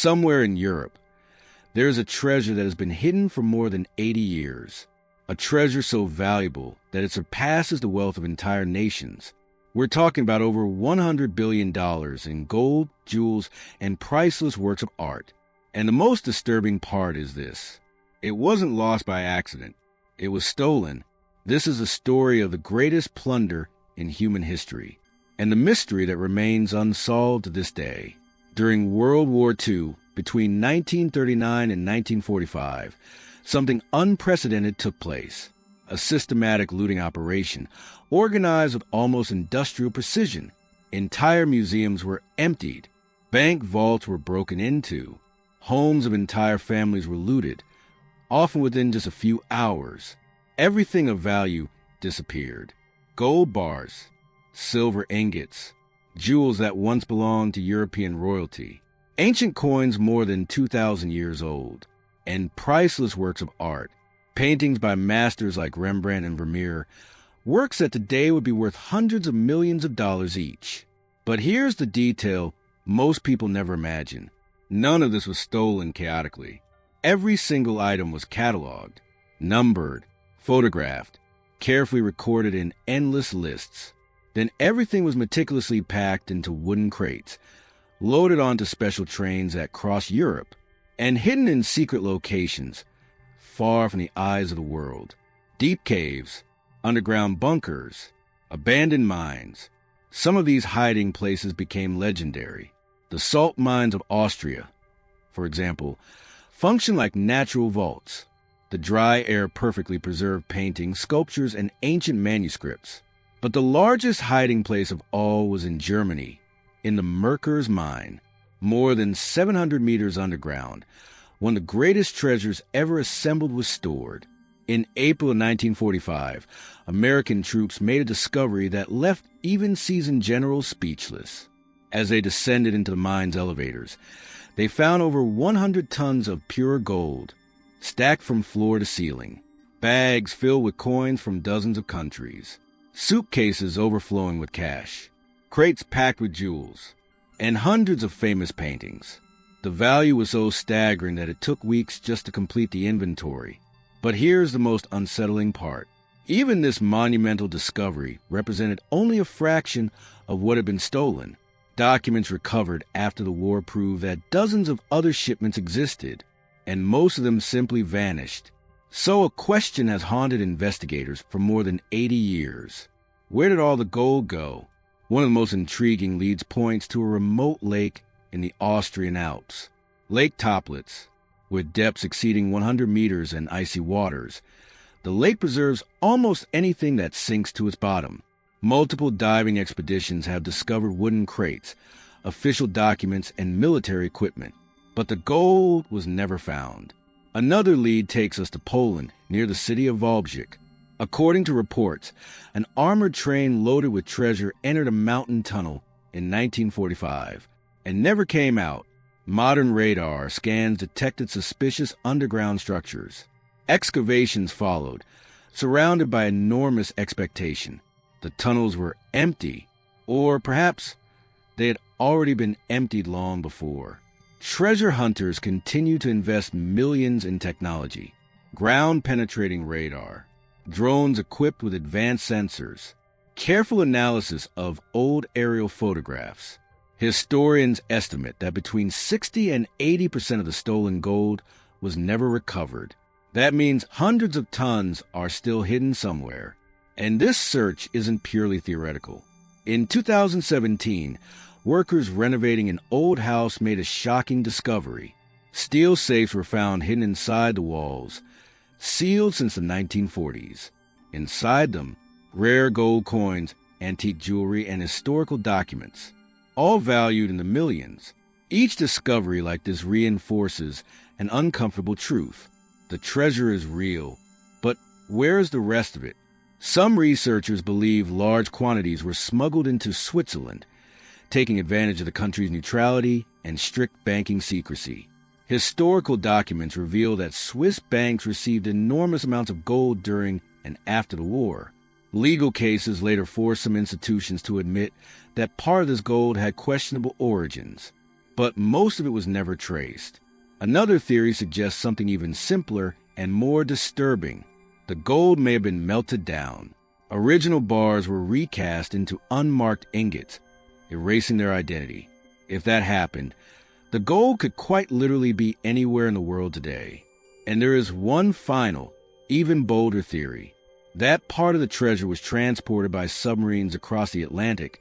Somewhere in Europe, there is a treasure that has been hidden for more than 80 years. A treasure so valuable that it surpasses the wealth of entire nations. We're talking about over $100 billion in gold, jewels, and priceless works of art. And the most disturbing part is this. It wasn't lost by accident. It was stolen. This is a story of the greatest plunder in human history, and the mystery that remains unsolved to this day. During World War II, between 1939 and 1945, something unprecedented took place. A systematic looting operation, organized with almost industrial precision. Entire museums were emptied. Bank vaults were broken into. Homes of entire families were looted, often within just a few hours. Everything of value disappeared. Gold bars, silver ingots, jewels that once belonged to European royalty, ancient coins more than 2,000 years old, and priceless works of art, paintings by masters like Rembrandt and Vermeer, works that today would be worth hundreds of millions of dollars each. But here's the detail most people never imagine. None of this was stolen chaotically. Every single item was cataloged, numbered, photographed, carefully recorded in endless lists. Then everything was meticulously packed into wooden crates, loaded onto special trains that crossed Europe, and hidden in secret locations, far from the eyes of the world. Deep caves, underground bunkers, abandoned mines. Some of these hiding places became legendary. The salt mines of Austria, for example, function like natural vaults. The dry air perfectly preserved paintings, sculptures, and ancient manuscripts. But the largest hiding place of all was in Germany, in the Merkers mine, more than 700 meters underground. One of the greatest treasures ever assembled was stored. In April of 1945, American troops made a discovery that left even seasoned generals speechless. As they descended into the mine's elevators, they found over 100 tons of pure gold, stacked from floor to ceiling, bags filled with coins from dozens of countries, suitcases overflowing with cash, crates packed with jewels, and hundreds of famous paintings. The value was so staggering that it took weeks just to complete the inventory. But here's the most unsettling part. Even this monumental discovery represented only a fraction of what had been stolen. Documents recovered after the war proved that dozens of other shipments existed, and most of them simply vanished. So a question has haunted investigators for more than 80 years. Where did all the gold go? One of the most intriguing leads points to a remote lake in the Austrian Alps. Lake Toplitz, with depths exceeding 100 meters and icy waters. The lake preserves almost anything that sinks to its bottom. Multiple diving expeditions have discovered wooden crates, official documents, and military equipment. But the gold was never found. Another lead takes us to Poland, near the city of Wałbrzych. According to reports, an armored train loaded with treasure entered a mountain tunnel in 1945 and never came out. Modern radar scans detected suspicious underground structures. Excavations followed, surrounded by enormous expectation. The tunnels were empty, or perhaps they had already been emptied long before. Treasure hunters continue to invest millions in technology, ground-penetrating radar, drones equipped with advanced sensors, careful analysis of old aerial photographs. Historians estimate that between 60 and 80% of the stolen gold was never recovered. That means hundreds of tons are still hidden somewhere. And this search isn't purely theoretical. In 2017, workers renovating an old house made a shocking discovery. Steel safes were found hidden inside the walls, sealed since the 1940s. Inside them, rare gold coins, antique jewelry, and historical documents, all valued in the millions. Each discovery like this reinforces an uncomfortable truth. The treasure is real, but where is the rest of it? Some researchers believe large quantities were smuggled into Switzerland, taking advantage of the country's neutrality and strict banking secrecy. Historical documents reveal that Swiss banks received enormous amounts of gold during and after the war. Legal cases later forced some institutions to admit that part of this gold had questionable origins. but most of it was never traced. Another theory suggests something even simpler and more disturbing. The gold may have been melted down. Original bars were recast into unmarked ingots, erasing their identity. If that happened, the gold could quite literally be anywhere in the world today. And there is one final, even bolder theory. That part of the treasure was transported by submarines across the Atlantic,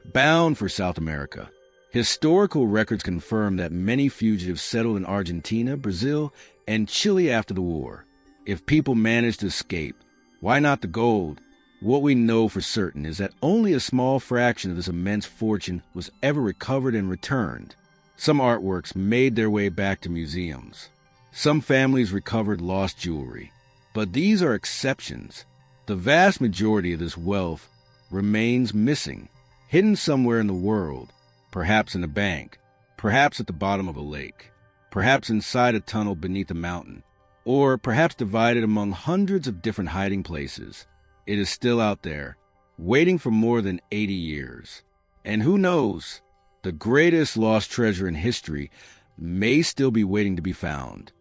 bound for South America. Historical records confirm that many fugitives settled in Argentina, Brazil, and Chile after the war. If people managed to escape, why not the gold? What we know for certain is that only a small fraction of this immense fortune was ever recovered and returned. Some artworks made their way back to museums. Some families recovered lost jewelry. But these are exceptions. The vast majority of this wealth remains missing, hidden somewhere in the world, perhaps in a bank, perhaps at the bottom of a lake, perhaps inside a tunnel beneath a mountain, or perhaps divided among hundreds of different hiding places. It is still out there, waiting for more than 80 years. And who knows, the greatest lost treasure in history may still be waiting to be found.